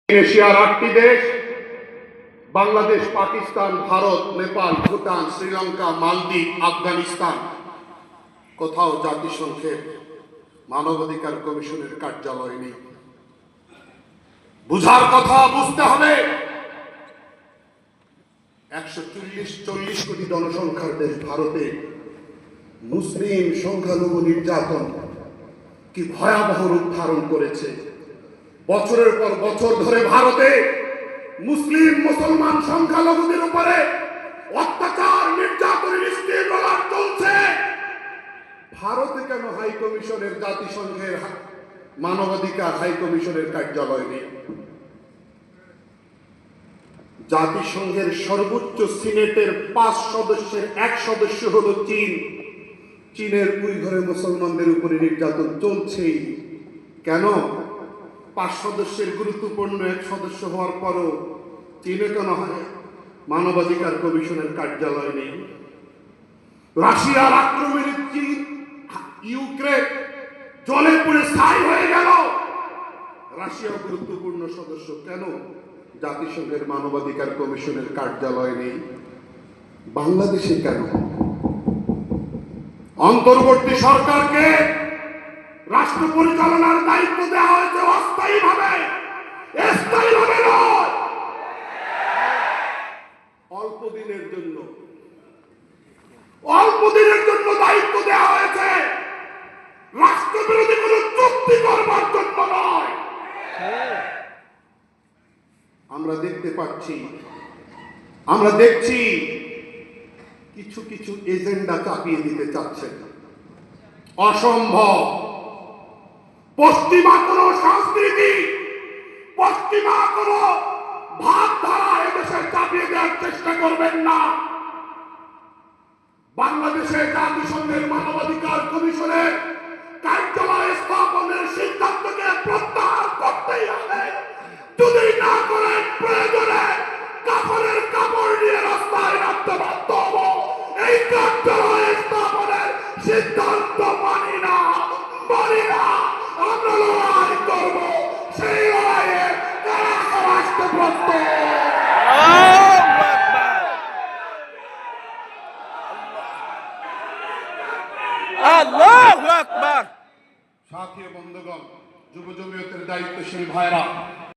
এশিয়ার 8টি দেশ বাংলাদেশ, পাকিস্তান, ভারত, নেপাল, ভুটান, শ্রীলঙ্কা, মালদ্বীপ, আফগানিস্তান, কোথাও জাতিসংঘের মানবাধিকার কমিশনের কার্যালয় নেই। বুঝার কথা, বুঝতে হবে 140 কোটি জনসংখ্যার দেশ ভারতে মুসলিম সংখ্যালঘু নির্যাতন কি ভয়াবহ রূপ ধারণ করেছে। বছরের পর বছর ধরে ভারতে মুসলিম মুসলমান সংখ্যালঘুদের উপরে অত্যাচার, নির্যাতনের স্টিমরোলার চলছে। ভারতে কেন হাই কমিশনের, জাতিসংঘের মানবাধিকার হাই কমিশনের কার্যালয় নেই? জাতিসংঘের সর্বোচ্চ সিনেটের 5 সদস্যের 1 সদস্য হলো চীন। চীনের উইঘুরে মুসলমানদের উপরে নির্যাতন চলছেই। কেন? 5 সদস্যের গুরুত্বপূর্ণ 1 সদস্য হওয়ার পরও চীনে কেন মানবাধিকার কমিশনের কার্যালয় নেই? রাশিয়ার আক্রমণে চীন, ইউক্রেন জলে পুড়ে ছাই হয়ে গেল। রাশিয়া গুরুত্বপূর্ণ সদস্য, কেন জাতিসংঘের মানবাধিকার কমিশনের কার্যালয় নেই? বাংলাদেশে কেন? অন্তর্বর্তী সরকারকে রাষ্ট্র পরিচালনার দায়িত্ব দেওয়া হয়েছে অস্থায়ীভাবে, স্থায়ীভাবে নয়। অল্প দিনের জন্য দায়িত্ব দেওয়া হয়েছে, রাষ্ট্রবিরোধী কোনো চুক্তি করবার জন্য নয়। আমরা দেখছি কিছু কিছু এজেন্ডা চাপিয়ে দিতে চাচ্ছেন। অসম্ভব। পশ্চিমা কোন সংস্কৃতি, পশ্চিমা কোন ভাবধারা এদেশে চাপিয়ে দেওয়ার চেষ্টা করবেন না। বাংলাদেশে জাতিসংঘের মানবাধিকার কমিশনের কার্যালয় স্থাপনের সিদ্ধান্তকে প্রত্যাহার করতেই হবে। যদি না করেন, প্রয়োজনে কাপড়ের কাপড় নিয়ে রাস্তায় নামতে বাধ্য হব। এই কার্যালয় স্থাপনের সিদ্ধান্ত মানি না। আমরা লড়াই করব, সেই লড়াইয়ে রাষ্ট্র প্রস্তুত। আল্লাহু আকবার। সাথী ও বন্ধুগণ, যুব জমিয়তের দায়িত্বশীল ভাইরা,